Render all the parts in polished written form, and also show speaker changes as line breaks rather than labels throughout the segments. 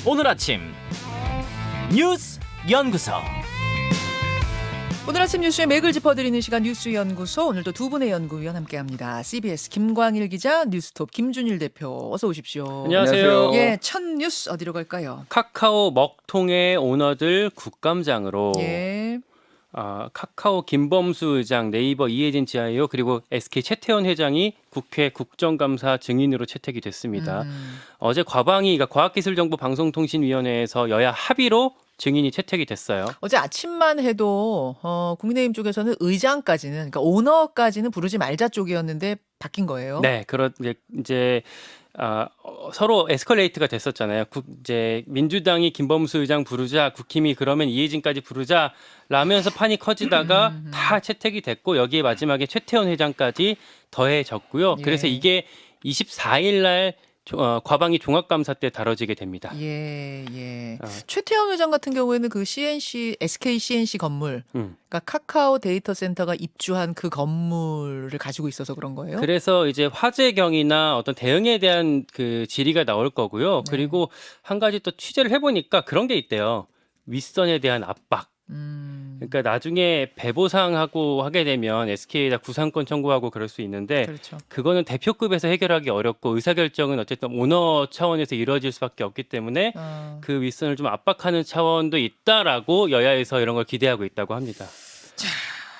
오늘 아침 뉴스 연구소.
오늘 아침 뉴스의 맥을 짚어드리는 시간 뉴스연구소, 오늘도 두 분의 연구위원 함께합니다. CBS 김광일 기자, 뉴스톱 김준일 대표, 어서 오십시오.
안녕하세요.
예, 첫 뉴스 어디로 갈까요?
카카오 먹통의 오너들 국감장으로
예.
카카오 김범수 의장, 네이버 이해진 CIO 그리고 SK 최태원 회장이 국회 국정감사 증인으로 채택이 됐습니다. 어제 과방위, 그러니까 과학기술정보방송통신위원회에서 여야 합의로 증인이 채택이 됐어요.
어제 아침만 해도 국민의힘 쪽에서는 의장까지는, 그러니까 오너까지는 부르지 말자 쪽이었는데 바뀐 거예요.
네, 이제 서로 에스컬레이트가 됐었잖아요. 이제 민주당이 김범수 의장 부르자, 국힘이 그러면 이해진까지 부르자 라면서 판이 커지다가 다 채택이 됐고, 여기에 마지막에 최태원 회장까지 더해졌고요.
예.
그래서 이게 24일 날 과방위 종합감사 때 다뤄지게 됩니다.
예. 최태원 회장 같은 경우에는 그 SK CNC 건물,
음.
그러니까 카카오 데이터 센터가 입주한 그 건물을 가지고 있어서 그런 거예요.
그래서 이제 화재경이나 어떤 대응에 대한 그 질의가 나올 거고요.
네.
그리고 한 가지 또 취재를 해보니까 그런 게 있대요. 윗선에 대한 압박. 그러니까 나중에 배보상하고 하게 되면 SK에다 구상권 청구하고 그럴 수 있는데,
그렇죠.
그거는 대표급에서 해결하기 어렵고 의사결정은 어쨌든 오너 차원에서 이루어질 수밖에 없기 때문에 그 윗선을 좀 압박하는 차원도 있다라고 여야에서 이런 걸 기대하고 있다고 합니다.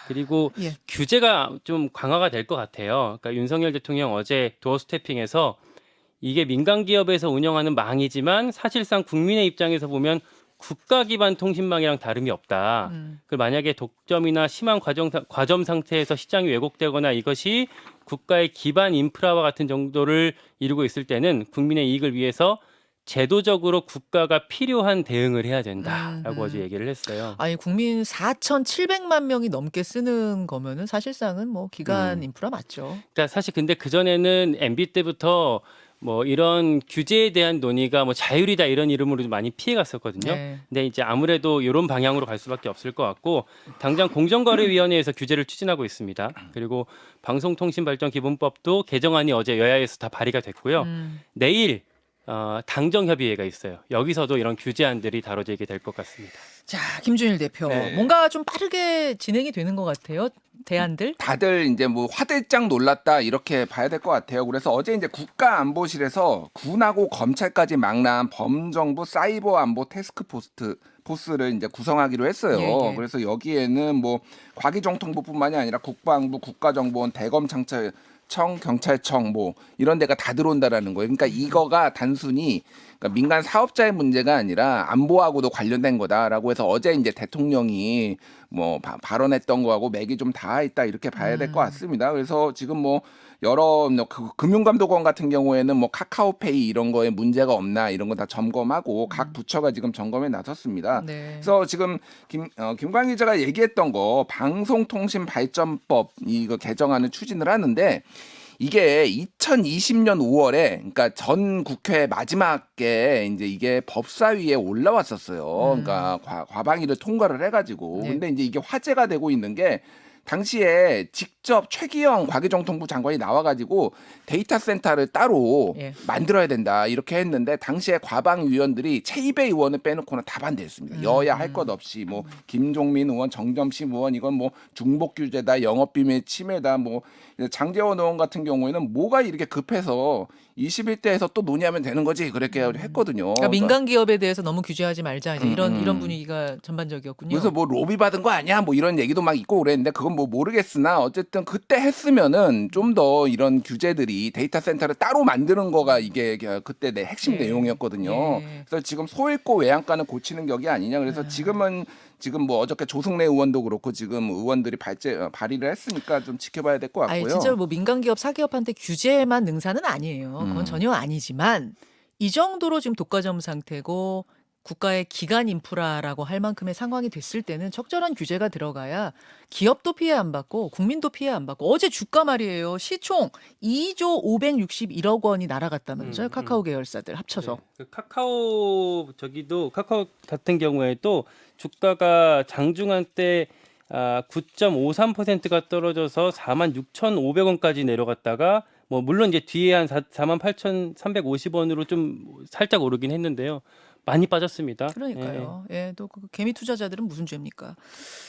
그리고
예.
규제가 좀 강화가 될 것 같아요. 그러니까 윤석열 대통령 어제 도어 스태핑에서 이게 민간 기업에서 운영하는 망이지만 사실상 국민의 입장에서 보면 국가 기반 통신망이랑 다름이 없다. 그 만약에 독점이나 심한 과점 상태에서 시장이 왜곡되거나 이것이 국가의 기반 인프라와 같은 정도를 이루고 있을 때는 국민의 이익을 위해서 제도적으로 국가가 필요한 대응을 해야 된다라고 어제 얘기를 했어요.
아니, 국민 4,700만 명이 넘게 쓰는 거면은 사실상은 뭐 기간 인프라 맞죠.
그러니까 사실 근데 그 전에는 MB 때부터 뭐 이런 규제에 대한 논의가 뭐 자율이다 이런 이름으로 좀 많이 피해갔었거든요.
네.
근데 이제 아무래도 이런 방향으로 갈 수밖에 없을 것 같고, 당장 공정거래위원회에서 규제를 추진하고 있습니다. 그리고 방송통신발전기본법도 개정안이 어제 여야에서 다 발의가 됐고요. 내일 당정협의회가 있어요. 여기서도 이런 규제안들이 다뤄지게 될 것 같습니다.
자, 김준일 대표,
네.
뭔가 좀 빠르게 진행이 되는 것 같아요. 대안들.
다들 이제 뭐 화들짝 놀랐다 이렇게 봐야 될 것 같아요. 그래서 어제 이제 국가안보실에서 군하고 검찰까지 망라한 범정부 사이버 안보 포스를 이제 구성하기로 했어요.
예.
그래서 여기에는 뭐 과기정통부뿐만이 아니라 국방부, 국가정보원, 대검찰청, 경찰청 뭐 이런 데가 다 들어온다라는 거예요. 그러니까 이거가 단순히 그러니까 민간 사업자의 문제가 아니라 안보하고도 관련된 거다라고 해서 어제 이제 대통령이 뭐 발언했던 거하고 맥이 좀 닿아 있다 이렇게 봐야 될 것 같습니다. 그래서 지금 뭐 여러 금융감독원 같은 경우에는 뭐 카카오페이 이런 거에 문제가 없나 이런 거 다 점검하고 각 부처가 지금 점검에 나섰습니다.
네.
그래서 지금 김광희 기자가 얘기했던 거 방송통신발전법 이거 개정안을 추진을 하는데, 이게 2020년 5월에 그러니까 전 국회 마지막에 이제 이게 법사위에 올라왔었어요. 그러니까 과방위를 통과를 해가지고.
네.
근데 이제 이게 화제가 되고 있는 게, 당시에 직접 최기영 과기정통부 장관이 나와가지고 데이터 센터를 따로
예.
만들어야 된다 이렇게 했는데, 당시에 과방 위원들이 최이배 의원을 빼놓고는 다 반대했습니다. 여야 할 것 없이 뭐 김종민 의원, 정점심 의원 이건 뭐 중복 규제다, 영업비밀 침해다, 뭐 장제원 의원 같은 경우에는 뭐가 이렇게 급해서 21대에서 또 논의하면 되는 거지 그렇게 했거든요.
그러니까 민간 기업에 대해서 너무 규제하지 말자, 이제 이런 분위기가 전반적이었군요.
그래서 뭐 로비 받은 거 아니야? 뭐 이런 얘기도 막 있고 그랬는데, 그건 뭐 모르겠으나 어쨌든 그때 했으면은 좀 더 이런 규제들이 데이터 센터를 따로 만드는 거가 이게 그때 내 핵심
예.
내용이었거든요.
예.
그래서 지금 소잃고 외양간을 고치는 격이 아니냐. 그래서 지금 뭐 어저께 조승래 의원도 그렇고 지금 의원들이 발의를 했으니까 좀 지켜봐야 될 것 같고요.
아니, 진짜로 뭐 민간 기업, 사기업한테 규제만 능사는 아니에요. 그건 전혀 아니지만 이 정도로 지금 독과점 상태고 국가의 기간 인프라라고 할 만큼의 상황이 됐을 때는 적절한 규제가 들어가야 기업도 피해 안 받고 국민도 피해 안 받고. 어제 주가 말이에요. 시총 2조 561억 원이 날아갔다면서요. 카카오 계열사들 합쳐서.
네. 카카오 같은 경우에 또 주가가 장중한 때 9.53%가 떨어져서 46,500원까지 내려갔다가 뭐 물론 이제 뒤에 한 48,350원으로 좀 살짝 오르긴 했는데요. 많이 빠졌습니다.
그러니까요. 예, 또 그 개미 투자자들은 무슨 죄입니까?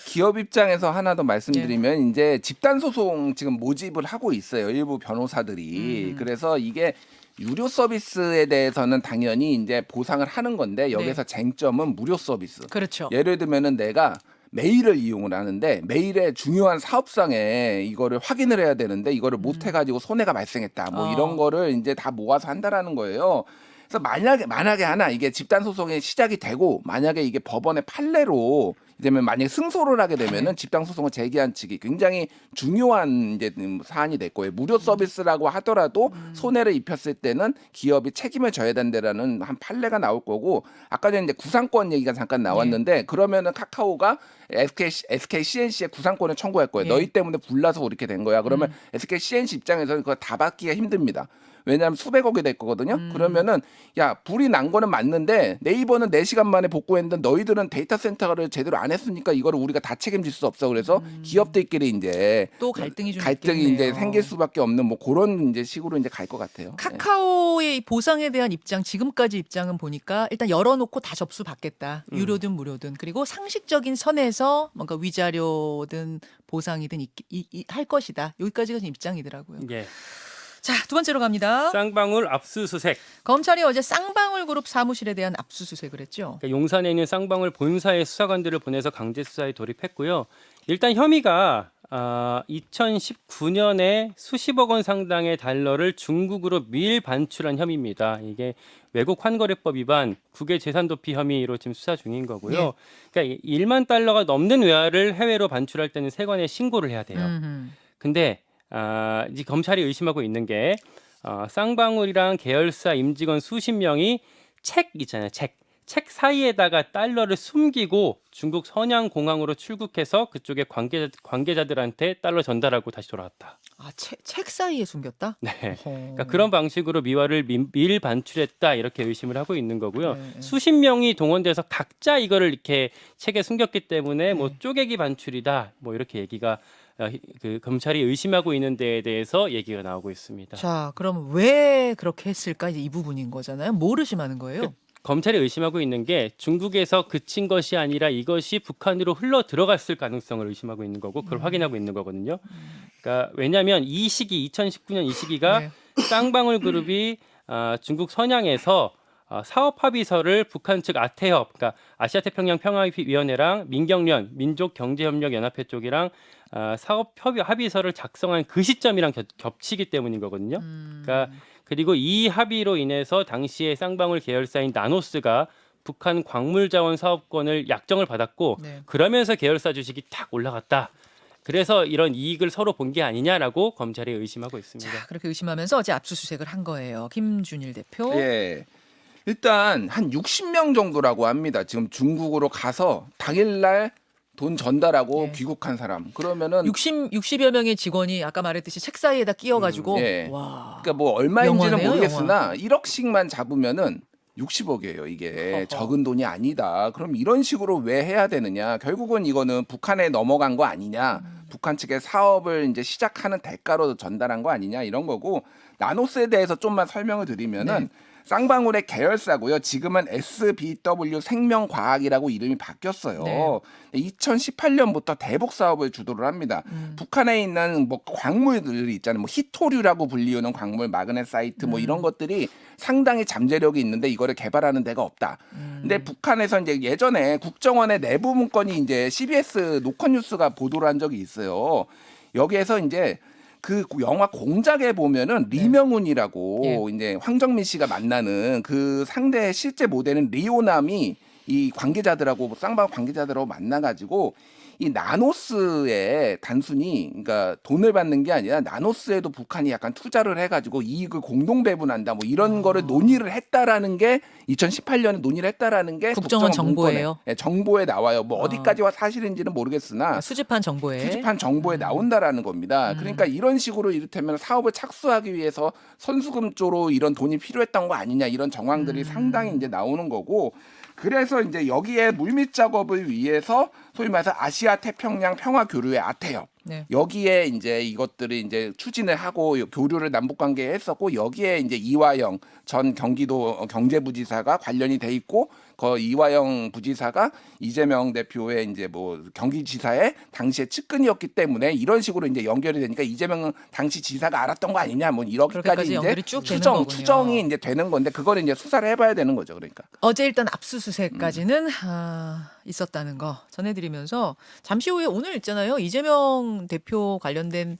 기업 입장에서 하나 더 말씀드리면 이제 집단 소송 지금 모집을 하고 있어요. 일부 변호사들이. 그래서 이게 유료 서비스에 대해서는 당연히 이제 보상을 하는 건데 여기서 쟁점은 무료 서비스.
그렇죠.
예를 들면은 내가 메일을 이용을 하는데 메일에 중요한 사업상에 이거를 확인을 해야 되는데 이거를 못 해가지고 손해가 발생했다. 뭐 이런 거를 이제 다 모아서 한다라는 거예요. 그래서 만약에 하나 이게 집단 소송이 시작이 되고 만약에 이게 법원의 판례로 되면 만약에 승소를 하게 되면은 집단 소송을 제기한 측이 굉장히 중요한 이제 사안이 될 거예요. 무료 서비스라고 하더라도 손해를 입혔을 때는 기업이 책임을 져야 된다라는 한 판례가 나올 거고 아까 전에 이제 구상권 얘기가 잠깐 나왔는데 그러면은 카카오가 SK CNC에 구상권을 청구할 거예요. 너희 때문에 불나서 이렇게 된 거야. 그러면 SK CNC 입장에서는 그거 다 받기가 힘듭니다. 왜냐하면 수백억이 될 거거든요. 그러면은 야 불이 난 거는 맞는데 네이버는 4시간 만에 복구했는데 너희들은 데이터 센터를 제대로 안 했으니까 이거를 우리가 다 책임질 수 없어. 그래서 기업들끼리 이제
또 갈등이 좀
갈등이
있겠네요.
이제 생길 수밖에 없는 뭐 그런 이제 식으로 이제 갈 것 같아요.
카카오의 보상에 대한 입장, 지금까지 입장은 보니까 일단 열어놓고 다 접수 받겠다. 유료든 무료든. 그리고 상식적인 선에서 뭔가 위자료든 보상이든 할 것이다. 여기까지가 지금 입장이더라고요.
예.
자, 두 번째로 갑니다.
쌍방울 압수수색.
검찰이 어제 쌍방울 그룹 사무실에 대한 압수수색을 했죠.
그러니까 용산에 있는 쌍방울 본사의 수사관들을 보내서 강제 수사에 돌입했고요. 일단 혐의가 2019년에 수십억 원 상당의 달러를 중국으로 밀 반출한 혐의입니다. 이게 외국 환거래법 위반, 국외 재산 도피 혐의로 지금 수사 중인 거고요.
네.
그러니까 1만 달러가 넘는 외화를 해외로 반출할 때는 세관에 신고를 해야 돼요. 근데 이제 검찰이 의심하고 있는 게 쌍방울이랑 계열사 임직원 수십 명이 책 있잖아요. 책 사이에다가 달러를 숨기고 중국 선양공항으로 출국해서 그쪽에 관계자들한테 달러 전달하고 다시 돌아왔다.
아, 책 사이에 숨겼다?
네. 그러니까 그런 방식으로 미화를 밀 반출했다 이렇게 의심을 하고 있는 거고요.
네.
수십 명이 동원돼서 각자 이거를 이렇게 책에 숨겼기 때문에 뭐 쪼개기 반출이다 뭐 이렇게 얘기가 그 검찰이 의심하고 있는 데에 대해서 얘기가 나오고 있습니다.
자, 그럼 왜 그렇게 했을까? 이제 이 부분인 거잖아요. 뭘 의심하는 거예요?
검찰이 의심하고 있는 게 중국에서 그친 것이 아니라 이것이 북한으로 흘러 들어갔을 가능성을 의심하고 있는 거고 그걸 확인하고 있는 거거든요. 그러니까 왜냐하면 이 시기 2019년 이 시기가
네.
쌍방울 그룹이 중국 선양에서 사업 합의서를 북한 측 아태협, 그러니까 아시아태평양 평화위원회랑 민경련 민족경제협력연합회 쪽이랑 사업 합의서를 작성한 그 시점이랑 겹치기 때문인 거거든요. 그러니까 그리고 이 합의로 인해서 당시에 쌍방울 계열사인 나노스가 북한 광물자원 사업권을 약정을 받았고
네.
그러면서 계열사 주식이 탁 올라갔다. 그래서 이런 이익을 서로 본 게 아니냐라고 검찰이 의심하고 있습니다.
자, 그렇게 의심하면서 어제 압수수색을 한 거예요. 김준일 대표.
예. 일단 한 60명 정도라고 합니다. 지금 중국으로 가서 당일날 돈 전달하고
네.
귀국한 사람. 그러면은
60여 명의 직원이 아까 말했듯이 책 사이에다 끼워가지고
예.
와.
그러니까 뭐 얼마인지는
영화네요,
모르겠으나 1억씩만 잡으면은 60억이에요. 이게
허허.
적은 돈이 아니다. 그럼 이런 식으로 왜 해야 되느냐? 결국은 이거는 북한에 넘어간 거 아니냐? 북한 측의 사업을 이제 시작하는 대가로 전달한 거 아니냐? 이런 거고 나노스에 대해서 좀만 설명을 드리면은 쌍방울의 계열사고요. 지금은 SBW 생명과학이라고 이름이 바뀌었어요.
네.
2018년부터 대북 사업을 주도를 합니다. 북한에 있는 뭐 광물들이 있잖아요. 뭐 히토류라고 불리우는 광물, 마그네사이트 뭐 이런 것들이 상당히 잠재력이 있는데 이거를 개발하는 데가 없다. 근데 북한에서 이제 예전에 국정원의 내부 문건이 이제 CBS 노컷뉴스가 보도를 한 적이 있어요. 여기에서 이제 그 영화 공작에 보면은 리명훈이라고 이제 황정민 씨가 만나는 그 상대 실제 모델은 리오남이 이 관계자들하고 쌍방 관계자들하고 만나가지고 이 나노스에 단순히 그러니까 돈을 받는 게 아니라 나노스에도 북한이 약간 투자를 해가지고 이익을 공동 배분한다 뭐 이런 거를 논의를 했다라는 게 2018년에 논의를 했다라는 게
국정원 정보예요?
문건에, 정보에 나와요. 뭐 어디까지와 사실인지는 모르겠으나
수집한 정보에.
수집한 정보에 나온다라는 겁니다. 그러니까 이런 식으로 이를테면 사업을 착수하기 위해서 선수금 쪽으로 이런 돈이 필요했던 거 아니냐 이런 정황들이 상당히 이제 나오는 거고 그래서 이제 여기에 물밑 작업을 위해서 소위 말해서 아시아 태평양 평화 교류의 아태협
네.
여기에 이제 이것들을 이제 추진을 하고 교류를 남북 관계에 했었고 여기에 이제 이화영 전 경기도 경제부지사가 관련이 돼 있고 그 이화영 부지사가 이재명 대표의 이제 뭐 경기지사의 당시에 측근이었기 때문에 이런 식으로 이제 연결이 되니까 이재명 당시 지사가 알았던 거 아니냐 뭐 이렇게까지
그렇게까지
이제
연결이 쭉 되는 거군요.
추정이 이제 되는 건데 그거를 이제 수사를 해봐야 되는 거죠. 그러니까.
어제 일단 압수수색까지는 있었다는 거 전해드리면서 잠시 후에 오늘 있잖아요. 이재명 대표 관련된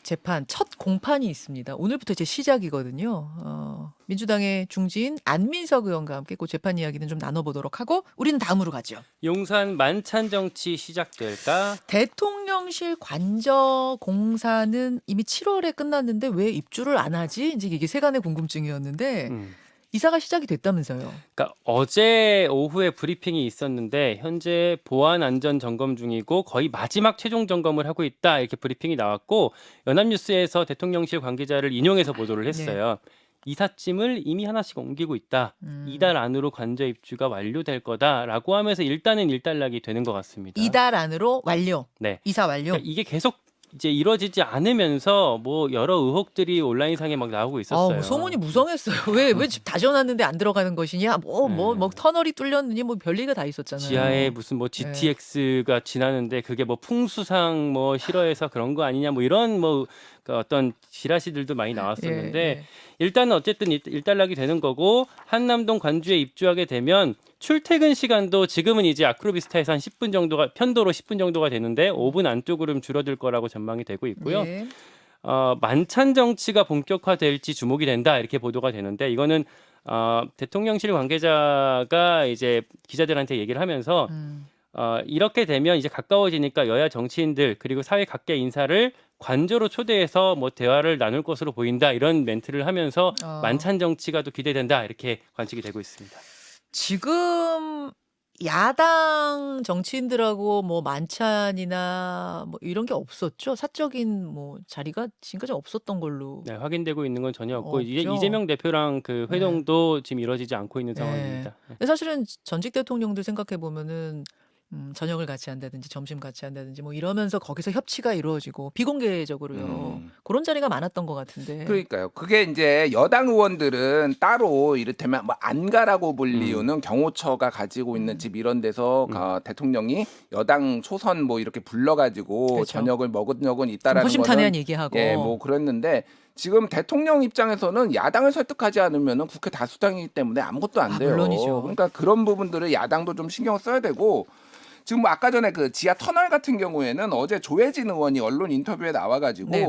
재판 첫 공판이 있습니다. 오늘부터 이제 시작이거든요. 민주당의 중진 안민석 의원과 함께 그 재판 이야기는 좀 나눠보도록 하고 우리는 다음으로 가죠.
용산 만찬 정치 시작될까?
대통령실 관저 공사는 이미 7월에 끝났는데 왜 입주를 안 하지? 이제 이게 세간의 궁금증이었는데 이사가 시작이 됐다면서요.
그러니까 어제 오후에 브리핑이 있었는데 현재 보안 안전 점검 중이고 거의 마지막 최종 점검을 하고 있다 이렇게 브리핑이 나왔고 연합뉴스에서 대통령실 관계자를 인용해서 보도를 했어요. 이삿짐을 이미 하나씩 옮기고 있다. 이달 안으로 관저 입주가 완료될 거다라고 하면서 일단은 일단락이 되는 것 같습니다.
이달 안으로 완료.
네.
이사 완료.
그러니까 이게 계속 이제 이루어지지 않으면서 뭐 여러 의혹들이 온라인상에 막 나오고 있었어요.
소문이 무성했어요. 왜 집 다 지어놨는데 안 들어가는 것이냐? 뭐 터널이 뚫렸느니 뭐 별리가 다 있었잖아요.
지하에 무슨 뭐 GTX가 지나는데 그게 뭐 풍수상 뭐 싫어해서 그런 거 아니냐 뭐 이런 뭐 그 어떤 지라시들도 많이 나왔었는데 일단은 어쨌든 일단락이 되는 거고 한남동 관주에 입주하게 되면 출퇴근 시간도 지금은 이제 아크로비스타에서 한 10분 정도가 편도로 10분 정도가 되는데 5분 안쪽으로 좀 줄어들 거라고 전망이 되고 있고요.
예.
만찬 정치가 본격화될지 주목이 된다 이렇게 보도가 되는데 이거는 대통령실 관계자가 이제 기자들한테 얘기를 하면서 이렇게 되면 이제 가까워지니까 여야 정치인들 그리고 사회 각계 인사를 관저로 초대해서 뭐 대화를 나눌 것으로 보인다 이런 멘트를 하면서 만찬 정치가 또 기대된다 이렇게 관측이 되고 있습니다.
지금 야당 정치인들하고 뭐 만찬이나 뭐 이런 게 없었죠. 사적인 뭐 자리가 지금까지 없었던 걸로.
네, 확인되고 있는 건 전혀 없고
없죠.
이재명 대표랑 그 회동도 지금 이루어지지 않고 있는 상황입니다.
근데 사실은 전직 대통령들 생각해 보면은 저녁을 같이 한다든지 점심 같이 한다든지 뭐 이러면서 거기서 협치가 이루어지고 비공개적으로요. 그런 자리가 많았던 것 같은데.
그러니까요. 그게 이제 여당 의원들은 따로 이를테면 뭐 안가라고 불리우는 경호처가 가지고 있는 집 이런 데서 대통령이 여당 초선 뭐 이렇게 불러가지고
그렇죠.
저녁을 먹은 적은 있다라는
허심탄회한
거는
얘기하고.
예, 뭐 그랬는데 지금 대통령 입장에서는 야당을 설득하지 않으면 국회 다수당이기 때문에 아무것도 안 돼요.
물론이죠.
그러니까 그런 부분들을 야당도 좀 신경 써야 되고. 지금 뭐 아까 전에 그 지하 터널 같은 경우에는 어제 조혜진 의원이 언론 인터뷰에 나와가지고
네.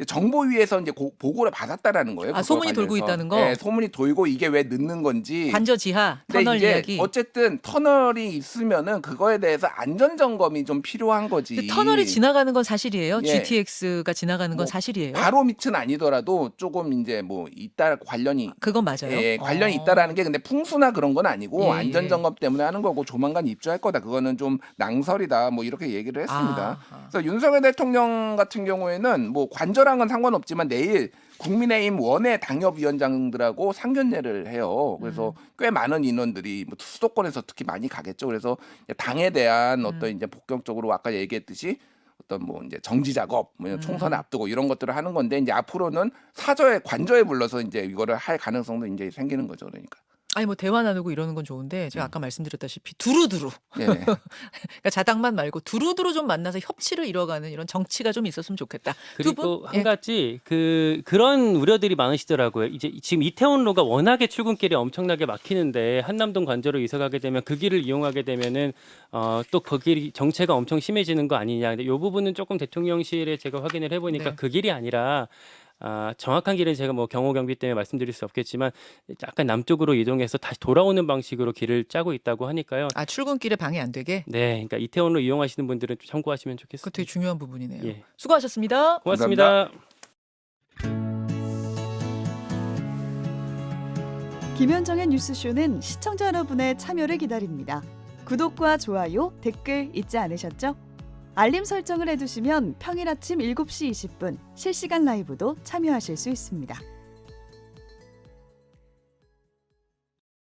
정보위에서 이제 보고를 받았다라는 거예요. 그거
소문이 돌고
관련해서.
있다는 거?
네, 소문이 돌고 이게 왜 늦는 건지.
관저 지하
근데
터널
이제
이야기.
어쨌든 터널이 있으면은 그거에 대해서 안전 점검이 좀 필요한 거지.
근데 터널이 지나가는 건 사실이에요.
예.
GTX가 지나가는 건
뭐
사실이에요.
바로 밑은 아니더라도 조금 이제 뭐 있다 관련이
그건 맞아요.
예, 관련이 있다라는 게 근데 풍수나 그런 건 아니고
예,
안전 점검 때문에 하는 거고 조만간 입주할 거다. 그거는 좀 낭설이다. 뭐 이렇게 얘기를 했습니다. 그래서 윤석열 대통령 같은 경우에는 뭐 관저랑은 상관없지만 내일 국민의힘 원외 당협위원장들하고 상견례를 해요. 그래서 꽤 많은 인원들이 뭐 수도권에서 특히 많이 가겠죠. 그래서 당에 대한 어떤 이제 본격적으로 아까 얘기했듯이 어떤 뭐 이제 정지 작업, 뭐 총선을 앞두고 이런 것들을 하는 건데 이제 앞으로는 사저에 관저에 불러서 이제 이거를 할 가능성도 이제 생기는 거죠. 그러니까.
아니 뭐 대화 나누고 이러는 건 좋은데 제가 아까 말씀드렸다시피 두루두루
네.
그러니까 자당만 말고 두루두루 좀 만나서 협치를 이뤄가는 이런 정치가 좀 있었으면 좋겠다. 두
그리고
분?
한 가지 그런 우려들이 많으시더라고요. 이제 지금 이태원로가 워낙에 출근길이 엄청나게 막히는데 한남동 관저로 이사 가게 되면 그 길을 이용하게 되면은 또 그 길이 정체가 엄청 심해지는 거 아니냐. 근데 이 부분은 조금 대통령실에 제가 확인을 해보니까
네.
그 길이 아니라 정확한 길은 제가 뭐 경호 경비 때문에 말씀드릴 수 없겠지만 약간 남쪽으로 이동해서 다시 돌아오는 방식으로 길을 짜고 있다고 하니까요.
출근길에 방해 안 되게?
네, 그러니까 이태원로 이용하시는 분들은 좀 참고하시면
그거
좋겠습니다.
되게 중요한 부분이네요.
예.
수고하셨습니다.
고맙습니다.
김현정의 뉴스쇼는 시청자 여러분의 참여를 기다립니다. 구독과 좋아요, 댓글 잊지 않으셨죠? 알림 설정을 해두시면 평일 아침 7시 20분 실시간 라이브도 참여하실 수 있습니다.